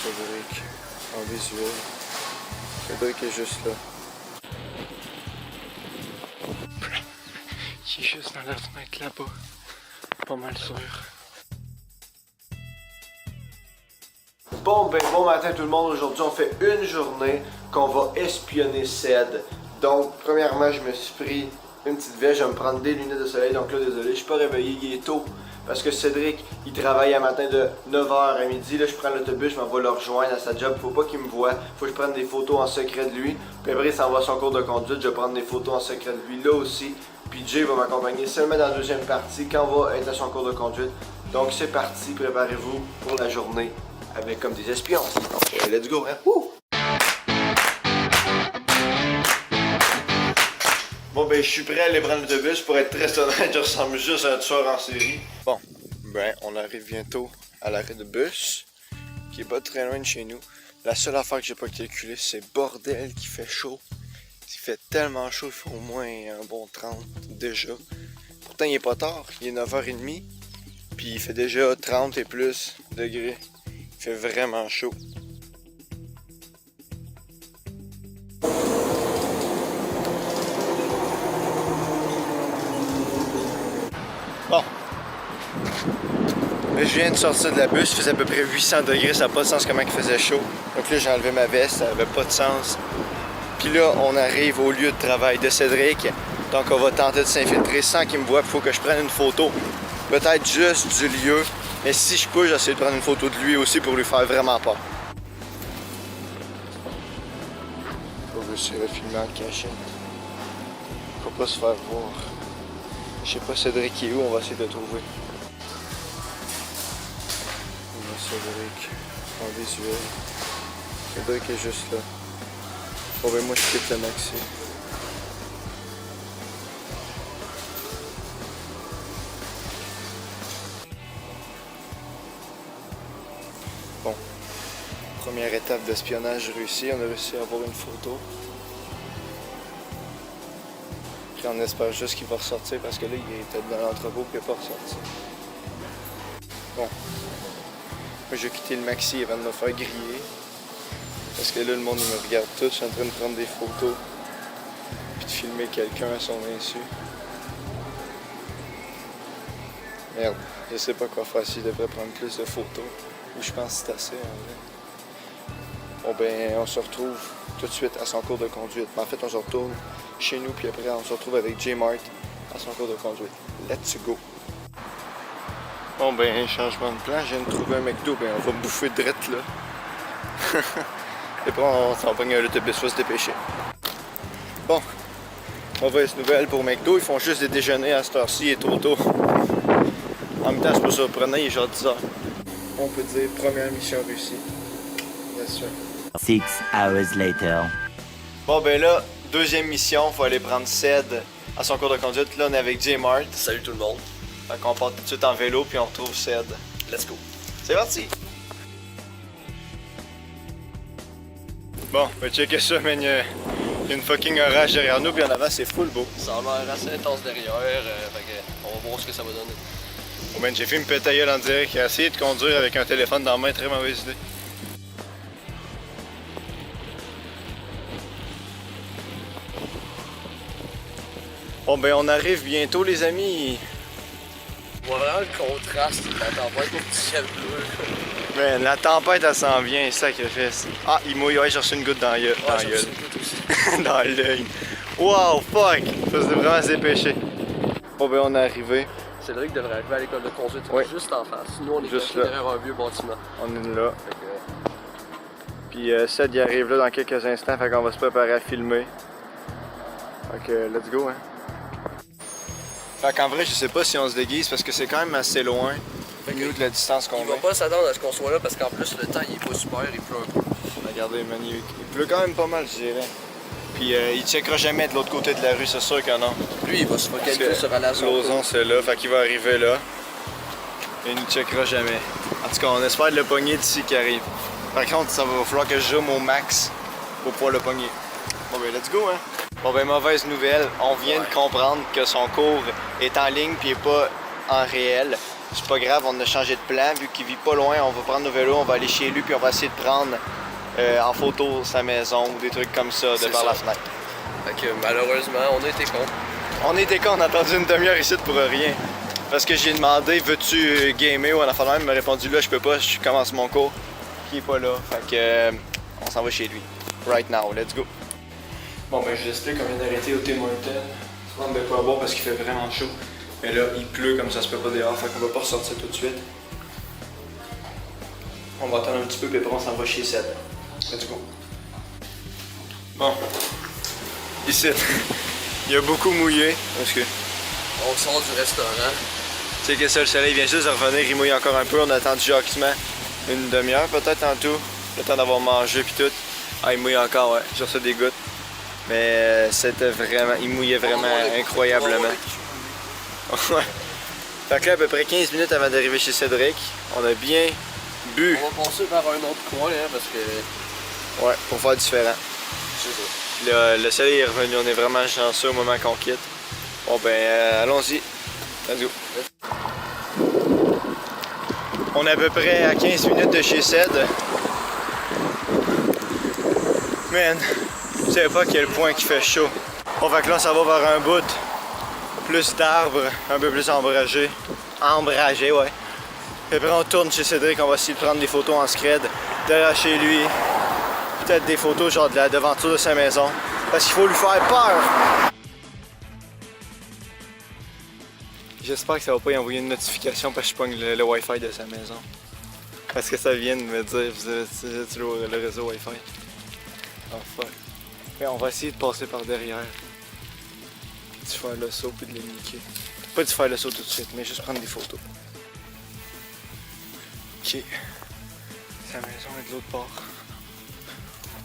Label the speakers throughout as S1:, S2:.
S1: Cédric en visuel. Cédric est juste là. Il est juste dans la fenêtre là-bas. Pas mal sûr. Bon matin tout le monde. Aujourd'hui on fait une journée qu'on va espionner Ced. Donc premièrement je me suis pris une petite veste, je vais me prendre des lunettes de soleil. Donc là désolé, je suis pas réveillé, il est tôt. Parce que Cédric, il travaille à matin de 9h à midi. Là, je prends l'autobus, je m'en vais le rejoindre à sa job. Faut pas qu'il me voie. Faut que je prenne des photos en secret de lui. Puis après, il s'en va à son cours de conduite. Je vais prendre des photos en secret de lui là aussi. Puis Jay va m'accompagner seulement dans la deuxième partie quand on va être à son cours de conduite. Donc c'est parti, préparez-vous pour la journée avec comme des espions. Donc let's go, hein? Woo! Bon ben je suis prêt à aller prendre l'autobus. Pour être très honnête, je ressemble juste à un tueur en série. Bon, ben on arrive bientôt à l'arrêt de bus, qui est pas très loin de chez nous. La seule affaire que j'ai pas calculé, c'est bordel qu'il fait chaud. Il fait tellement chaud, il fait au moins un bon 30 déjà. Pourtant il est pas tard, il est 9h30. Puis il fait déjà 30 et plus degrés. Il fait vraiment chaud. Bon. Là, je viens de sortir de la bus, il faisait à peu près 800 degrés, ça n'a pas de sens comment il faisait chaud. Donc là, j'ai enlevé ma veste, ça n'avait pas de sens. Puis là, on arrive au lieu de travail de Cédric. Donc on va tenter de s'infiltrer sans qu'il me voie. Il faut que je prenne une photo, peut-être juste du lieu. Mais si je peux, j'essaie de prendre une photo de lui aussi pour lui faire vraiment peur. Faut que je se filmer en cachette. Faut pas se faire voir. Je sais pas Cédric est où, on va essayer de le trouver. On a Cédric en visuel. Cédric est juste là. Bon ben moi je quitte le maxi. Bon. Première étape d'espionnage réussie, on a réussi à avoir une photo. Puis on espère juste qu'il va ressortir parce que là il était dans l'entrepôt et il n'est pas ressorti. Bon. Moi j'ai quitté le maxi avant de me faire griller. Parce que là le monde il me regarde tous, je suis en train de prendre des photos. Puis de filmer quelqu'un à son insu. Merde, je sais pas quoi faire s'il devrait prendre plus de photos. Mais je pense que c'est assez en vrai. Bon ben on se retrouve tout de suite à son cours de conduite. Mais en fait on se retourne chez nous puis après on se retrouve avec J-Mart à son cours de conduite. Let's go! Bon ben changement de plan, je viens de trouver un McDo, ben on va bouffer drette là. Et après on s'en pogne à l'autobus, faut se dépêcher. Bon, mauvaise nouvelle pour McDo, ils font juste des déjeuners à cette heure-ci, il est trop tôt. En même temps c'est pas surprenant, il est genre 10h. On peut dire première mission réussie. Bien sûr.
S2: 6 hours later.
S1: Bon ben là, deuxième mission, faut aller prendre Ced à son cours de conduite. Là on est avec J-Mart.
S3: Salut tout le monde.
S1: Fait qu'on part tout de suite en vélo puis on retrouve Ced.
S3: Let's go.
S1: C'est parti! Bon, on va checker ça, man. Il y a une fucking orage derrière nous puis en avant c'est full beau.
S3: Ça a l'air assez intense derrière, on va voir ce que ça va donner.
S1: Oh man, j'ai fait une péta gueule en direct. Essayer de conduire avec un téléphone dans la main, très mauvaise idée. Bon ben on arrive bientôt les amis.
S3: On voit vraiment le contraste de la tempête au petit ciel bleu.
S1: Man, la tempête elle s'en vient, sacrifice. Ah, il mouille, ouais, j'ai reçu une goutte dans l'œil. Dans l'œil. Wow, fuck! Ça c'est vraiment se dépêcher. Bon ben on est arrivé.
S3: Cédric devrait arriver à l'école de conduite juste en face. Nous on est
S1: juste
S3: caché derrière un vieux bâtiment.
S1: On est là. Puis Ced il arrive là dans quelques instants, fait qu'on va se préparer à filmer. Fait que let's go hein. Fait qu'en vrai je sais pas si on se déguise parce que c'est quand même assez loin. Nous de la distance qu'on a.
S3: Il va pas s'attendre à ce qu'on soit là parce qu'en plus le temps il est pas super, il pleut un peu.
S1: Regardez man, il pleut quand même pas mal je dirais. Puis il checkera jamais de l'autre côté de la rue, c'est sûr que non.
S3: Lui il va se focaliser sur aller à son
S1: L'ozon c'est là, fait qu'il va arriver là. Et il nous checkera jamais. En tout cas on espère le pogner d'ici qu'il arrive. Par contre ça va falloir que je zoome au max pour pouvoir le pogner. Bon ben let's go hein. Bon ben mauvaise nouvelle, on vient de comprendre que son cours est en ligne puis il est pas en réel. c'est pas grave, on a changé de plan. Vu qu'il vit pas loin, on va prendre nos vélos, on va aller chez lui, puis on va essayer de prendre en photo sa maison ou des trucs comme ça de par la fenêtre.
S3: Fait que malheureusement, on a été con.
S1: On était con, on a attendu une demi-heure ici pour rien. Parce que j'ai demandé, veux-tu gamer ou en affaire de même, il m'a répondu là, je peux pas, je commence mon cours. Qui est pas là. Fait que on s'en va chez lui. Right now, let's go. Bon ben je vous explique qu'on vient d'arrêter au Tim Hortons. On ne pas à boire parce qu'il fait vraiment chaud. Mais là, il pleut comme ça se peut pas dehors, fait qu'on va pas ressortir tout de suite. On va attendre un petit peu, puis après on s'en va chez Seth. Let's go. Bon. Ici, il y a beaucoup mouillé. Parce que.
S3: On sort du restaurant.
S1: Tu sais que ça, le soleil vient juste de revenir, il mouille encore un peu. On a attendu gentiment une demi-heure peut-être en tout. Le temps d'avoir mangé puis tout. Ah, il mouille encore, ouais. J'ai reçu des gouttes. Mais c'était vraiment. Il mouillait vraiment incroyablement. Ouais. Fait que là, à peu près 15 minutes avant d'arriver chez Cédric, on a bien bu.
S3: On va passer par un autre coin là, parce que.
S1: Ouais, pour faire différent.
S3: C'est ça.
S1: Le soleil est revenu, on est vraiment chanceux au moment qu'on quitte. Bon ben, allons-y. Let's go. On est à peu près à 15 minutes de chez Ced. Man, je savais pas à quel point il fait chaud. Bon, fait que là, ça va vers un bout. Plus d'arbres, un peu plus ombragé. Embragé, ouais. Puis après, on tourne chez Cédric, on va essayer de prendre des photos en scred. Derrière chez lui. Peut-être des photos genre de la devanture de sa maison. Parce qu'il faut lui faire peur. J'espère que ça va pas y envoyer une notification parce que je pogne le Wi-Fi de sa maison. Parce que ça vient de me dire, vous avez utilisé le réseau Wi-Fi. Oh fuck. Mais on va essayer de passer par derrière. De faire le saut puis de les niquer. Pas de faire le saut tout de suite, mais juste prendre des photos. Ok. Sa maison est de l'autre bord.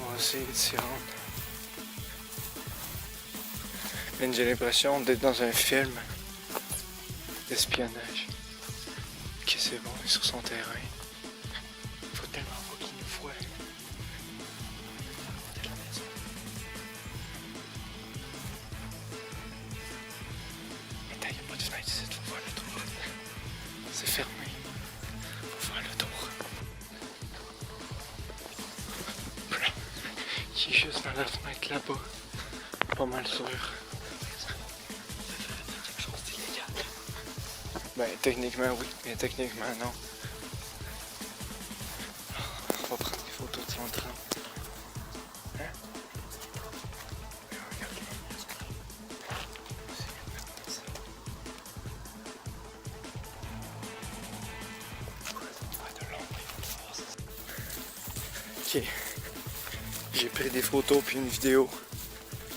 S1: On va essayer de s'y rendre. Mais j'ai l'impression d'être dans un film d'espionnage. Ok, c'est bon, il est sur son terrain. Faut tellement pas qu'il nous voie. Attends, il n'y a pas de fenêtre ici, faut faire le tour. C'est fermé. Faut faire le tour. Il est juste dans la fenêtre là-bas. Pas mal sûr. Ben, techniquement oui, mais techniquement non. On va prendre des photos de son train. Hein? Ok. J'ai pris des photos puis une vidéo.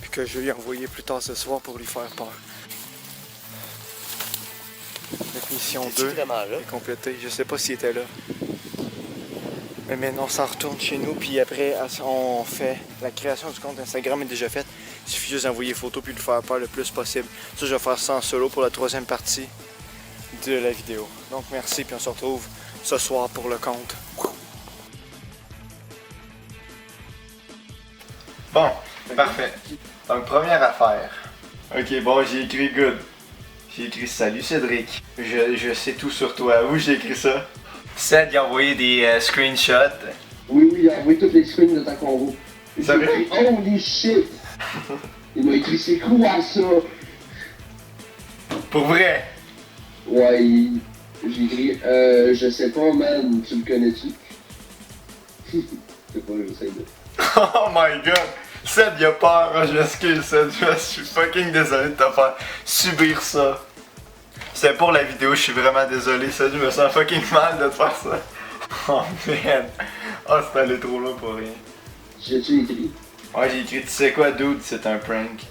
S1: Puis que je vais lui envoyer plus tard ce soir pour lui faire peur. Notre mission 2 est complétée. Je sais pas s'il était là. Mais maintenant on s'en retourne chez nous puis après on fait la création du compte Instagram est déjà faite. Il suffit juste d'envoyer photo puis de lui faire peur le plus possible. Ça je vais faire ça en solo pour la troisième partie de la vidéo. Donc merci puis on se retrouve ce soir pour le compte. Bon, parfait. Donc première affaire. Ok bon j'ai écrit good. J'ai écrit salut Cédric. Je sais tout sur toi. Où j'ai écrit ça? Ced il a envoyé des screenshots.
S4: Oui, il a envoyé toutes les screens de ta convo.
S1: Ça veut
S4: J'ai dit, holy shit! Il m'a écrit c'est quoi ça?
S1: Pour vrai?
S4: Ouais, j'ai écrit je sais pas man, tu le connais-tu? Je sais pas, j'essaie de.
S1: Oh my god! Ced il a peur, je m'excuse Ced, je suis fucking désolé de te faire subir ça. C'est pour la vidéo, je suis vraiment désolé Ced, je me sens fucking mal de te faire ça. Oh man! Oh c'est allé trop loin pour rien.
S4: J'ai-tu écrit?
S1: Ouais j'ai écrit tu sais quoi dude, c'est un prank.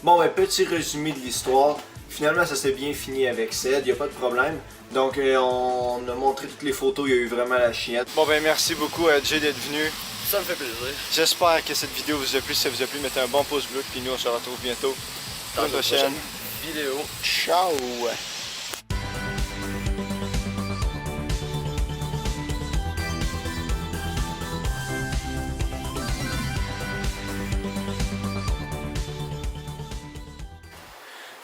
S1: Bon ben petit résumé de l'histoire. Finalement ça s'est bien fini avec Ced, y a pas de problème. Donc on a montré toutes les photos, il y a eu vraiment la chiette. Bon ben merci beaucoup à Jay d'être venu.
S3: Ça me fait plaisir.
S1: J'espère que cette vidéo vous a plu. Si ça vous a plu, mettez un bon pouce bleu. Puis nous, on se retrouve bientôt dans une prochaine
S3: vidéo.
S1: Ciao!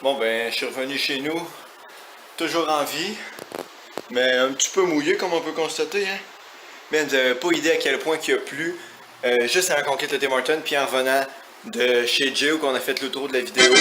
S1: Bon ben, je suis revenu chez nous. Toujours en vie. Mais un petit peu mouillé, comme on peut constater, hein. Mais vous n'avez pas idée à quel point qu'il a plu. Juste avant qu'on quitte le Tim Hortons, puis en revenant de chez Jay où on a fait le tour de la vidéo.